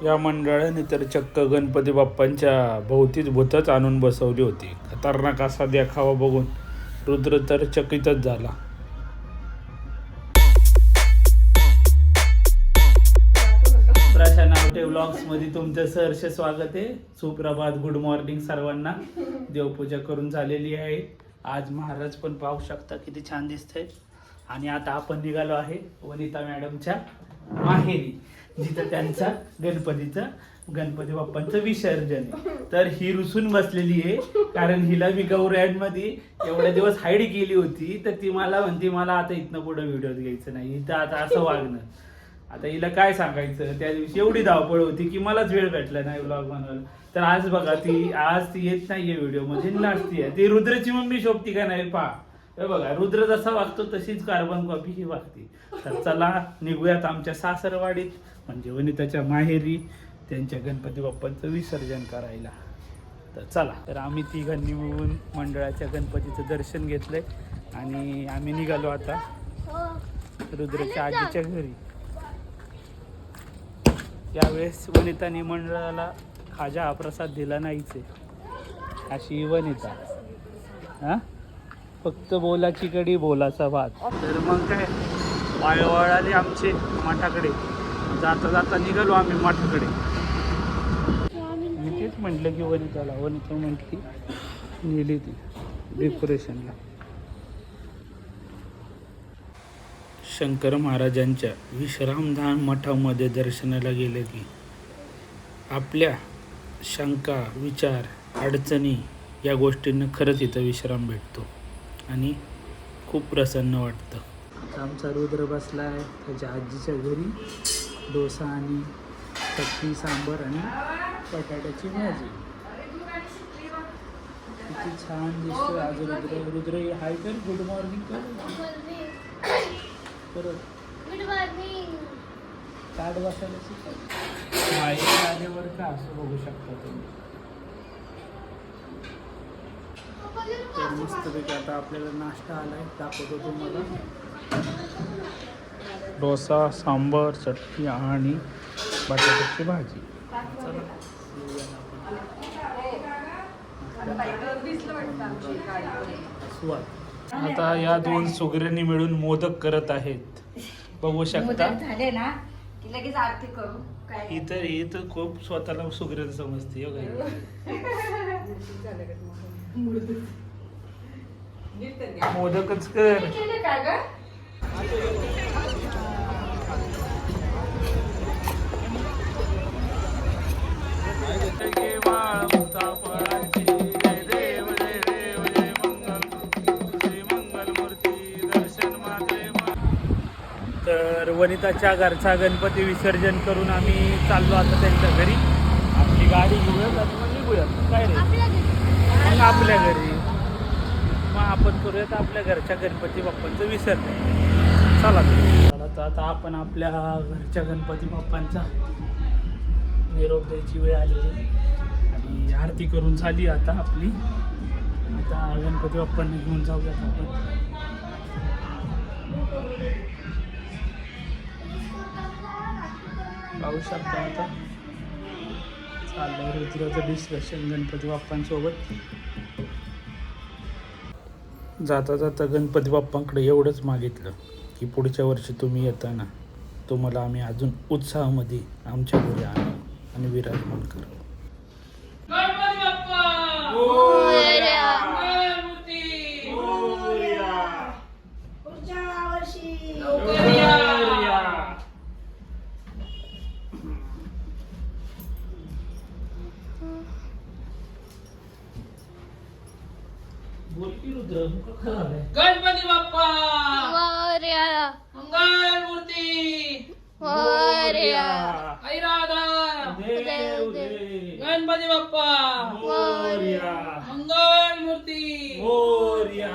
या मंडळाने तर चक्क गणपती बाप्पांच्या भोवतीच भूतच आणून बसवली होती. खतरनाक असा देखावा बघून रुद्र तर चकितच झाला. प्रशा नावटे व्लॉग्समध्ये तुमचं सहर्ष स्वागत आहे. सुप्रभात, गुड मॉर्निंग सर्वांना. देवपूजा करून झालेली आहे. आज महाराज पण पाहू शकता किती छान दिसतंय. आणि आता आपण निघालो आहे वनिता मॅडमच्या माहेरी, जिथं त्यांचा गणपती बाप्पांचं विसर्जन आहे. तर ही रुसून बसलेली आहे, कारण हिला मी गौरॅडमध्ये एवढ्या दिवस हाईड केली होती. तर ती मला म्हणते मला आता इथनं पुढे व्हिडिओ घ्यायचं नाही, इथं आता असं वागणं. आता हिला काय सांगायचं, त्या दिवशी एवढी धावपळ होती की मलाच वेळ भेटला नाही व्लॉग बनवायला. तर आज बघा आज ती येत नाहीये व्हिडिओ मध्ये, नाचती आहे. ती रुद्रची मम्मी शोभती का नाही पहा. हे बघा, रुद्र जसा वागतो तशीच कार्बन कॉपी ही वागते. तर चला निघूयात आमच्या सासरवाडीत, म्हणजे वनिताच्या माहेरी, त्यांच्या गणपती बाप्पांचं विसर्जन करायला. तर चला. तर आम्ही तिघांनी मिळून मंडळाच्या गणपतीचं दर्शन घेतलंय आणि आम्ही निघालो आता रुद्रच्या आजीच्या घरी. त्यावेळेस वनिताने मंडळाला खाजा हा प्रसाद दिला नाहीच आहे, अशी वनिता. हा, फक्त बोलाची कडी बोलाचा भात. तर मग काय वाळवाळाले आमचे मठाकडे. जाता जाता निघालो आम्ही मठाकडे. मी तेच म्हटलं की वनिता म्हटली नेली ती डेकोरेशनला. शंकर महाराजांच्या विश्रामधाम मठामध्ये दर्शनाला गेलं की आपल्या शंका, विचार, अडचणी या गोष्टींना खरंच इथं विश्राम भेटतो आणि खूप प्रसन्न वाटतं. आमचा रुद्र बसला आहे त्याच्या आजीच्या घरी. डोसा आणि चटणी, सांबार आणि बटाट्याची भाजी. किती छान दिसतो आज रुद्र. हाय कर, गुड मॉर्निंग कर. परत ताट बसायला शिकाय माहिती आल्यावर का असं बघू शकता तुम्ही. तर मस्तपैकी आता आपल्याला नाश्ता आलाय, दाखवतो तुम्हाला. डोसा, सांबार, चटणी आणि बटाट्याची भाजी. आता या दोन सुगऱ्यांनी मिळून मोदक करत आहेत, बघू शकता. झाले ना की लगेच आरती करू. इथं खूप स्वतःला सुगरण समजते. मोदकच कर. तर वनिताच्या घरचा गणपती विसर्जन करून आम्ही चाललो आता त्यांच्या घरी. आपली गाडी घेऊयात आणि मग निघूयात. काय रे, मग आपल्या घरी मग आपण करूयात आपल्या घरच्या गणपती बाप्पांचं विसर्जन. चला तर आता आपण आपल्या घरच्या गणपती बाप्पांचा निरोप द्यायची वेळ आलेली आणि आरती करून झाली आता आपली. आता गणपती बाप्पांना घेऊन जाऊयात आपण. पाहू शकता आता चाललंय रुद्राचं डिस्कशन गणपती बाप्पांसोबत. जाता जाता गणपती बाप्पांकडे एवढंच मागितलं की पुढच्या वर्षी तुम्ही येताना तुम्हाला आम्ही अजून उत्साहामध्ये आमच्या घरी आणू आणि विराजमान करू. गणपती बाप्पा मोरया, मंगल मूर्ती मोरया, ऐराधा गणपती बाप्पा मोरया, मंगल मूर्ती मोरया.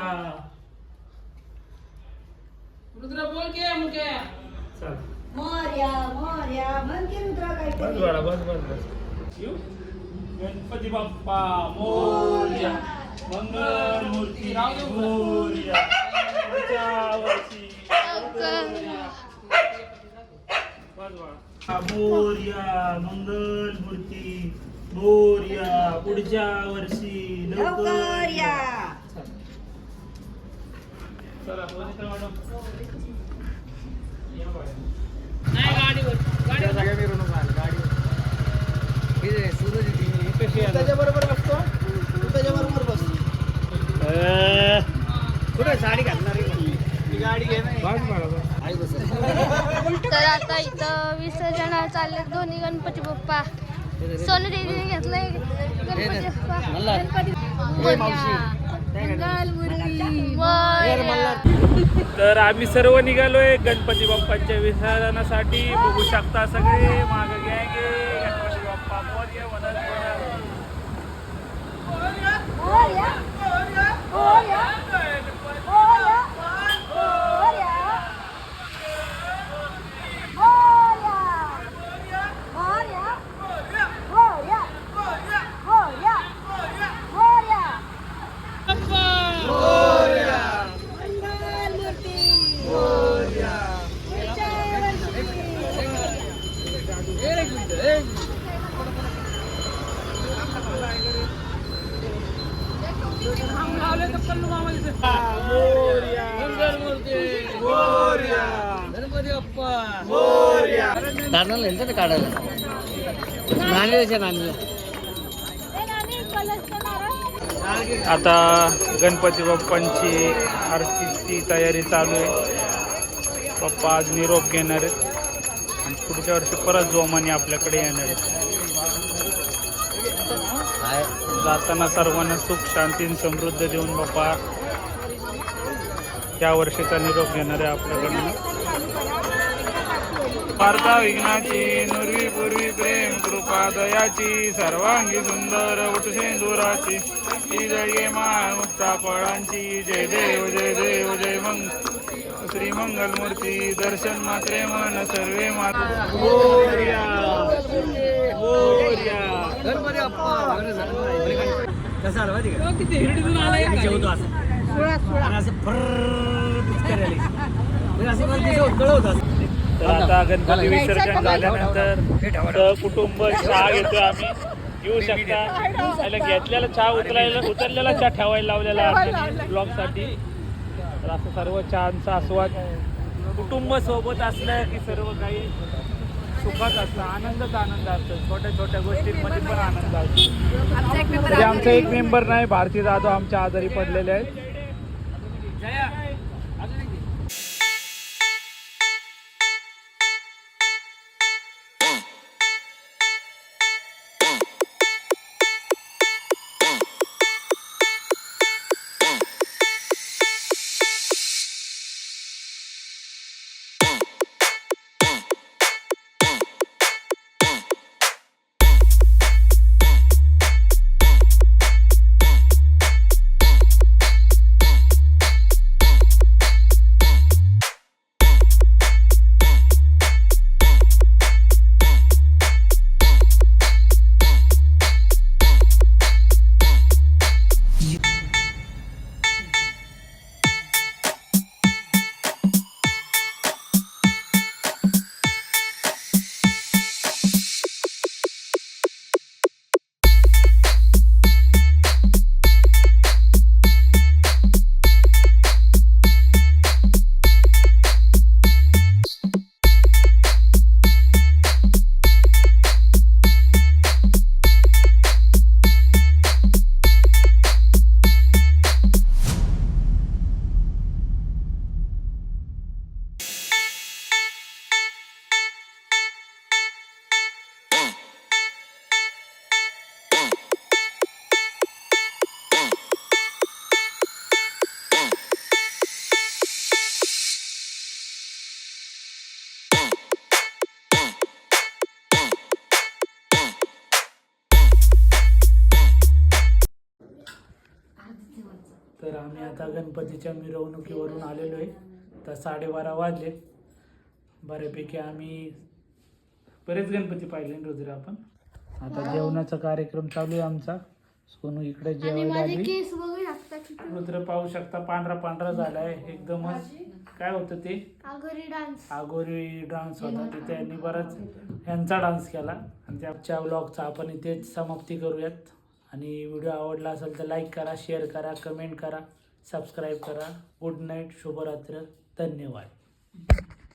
रुद्र बोल के मुके चल मोरया मोरया म्हण की रुद्रा बस काहीतरी. बाळा, बस येऊ. गणपती बाप्पा मोरया, मंगल मूर्ती मोरया. पुढच्या वर्षी बस बाळा. मोरया मंगल मूर्ती मोरया पुढच्या वर्षी लवकर या. चला वनिता मॅडम नाही गाडीवर त्याच्याबरोबर बसतो तू त्याच्याबरोबर बस कुठे साडी घालणार ती गाडी घे नाही तर आता इथं विसर्जन चालले दोन्ही गणपती बाप्पा. सोनू दीदीने घेतलंय गणपती बाप्पा. गणपती मंगल मूर्ती मोरया. तर आम्ही सर्व निघालोय गणपती बाप्पांच्या विसर्जनासाठी. बघू शकता सगळे माग गँग गणपती बाप्पा मोरया म्हणत गणपती बाप्पा काढायला काढायला नाणीच्या नाणीला आता गणपती बाप्पांची आरतीची तयारी चालू आहे. बाप्पा आज निरोप घेणार आहेत आणि पुढच्या वर्षी परत जोमाने आपल्याकडे येणार आहेत. जाताना सर्वांना सुख शांती आणि समृद्ध देऊन बाप्पा त्या वर्षीचा निरोप घेणार आहे आपल्याकडनं. वार्ता विघ्नाची नुरवी पूर्वी प्रेम कृपा दयाची सर्वांगी सुंदर वटसेंदुराची ही जय माळ मुक्ता फळांची जय देव जय देव जय श्री मंगलमूर्ती दर्शन मात्रे मन सर्वे माता मोरया मोरया. गणपती बाप्पा कसं आलं माहिती का किती हिरडीतून आलाय हे होतो असं आणि असं फर्र पिचकारी आली म्हणजे असं मला तिचं उत्कळ होतं असं. तर आता गणपती विसर्जन झाल्यानंतर कुटुंब चहा घेतोय आम्ही. येऊ शकता. त्याला घेतलेला चहा उतरलेला चहा ठेवायला लावलेला ब्लॉग साठी. तर असं सर्व चहाचा आस्वाद कुटुंब सोबत असलं की सर्व काही सुखात असतं. आनंदच आनंद असतो. छोट्या छोट्या गोष्टींमध्ये पण आनंद असतो. तरी आमचा एक मेंबर नाही भारती जाधव आमच्या आजारी पडलेले आहेत. तर आम्ही आता गणपतीच्या मिरवणुकीवरून आलेलो आहे. तर 12:30 वाजले. बऱ्यापैकी आम्ही बरेच गणपती पाहिले रोजरे आपण. आता जेवणाचा कार्यक्रम चालू आहे आमचा. सोनू इकडे जेवायला आली. केस बघू शकता. रुद्र पाहू शकता पांढरा पांढरा झालाय एकदमच. काय होतं ते आगोरी डान्स. आगोरी डान्स होता तिथे त्यांनी बराच ह्यांचा डान्स केला. आणि त्याच्या व्लॉगचा आपण इथेच समाप्ती करूयात. आणि व्हिडिओ आवडला असेल तर लाईक करा, शेअर करा, कमेंट करा, सबस्क्राईब करा. गुड नाईट, शुभरात्र, धन्यवाद.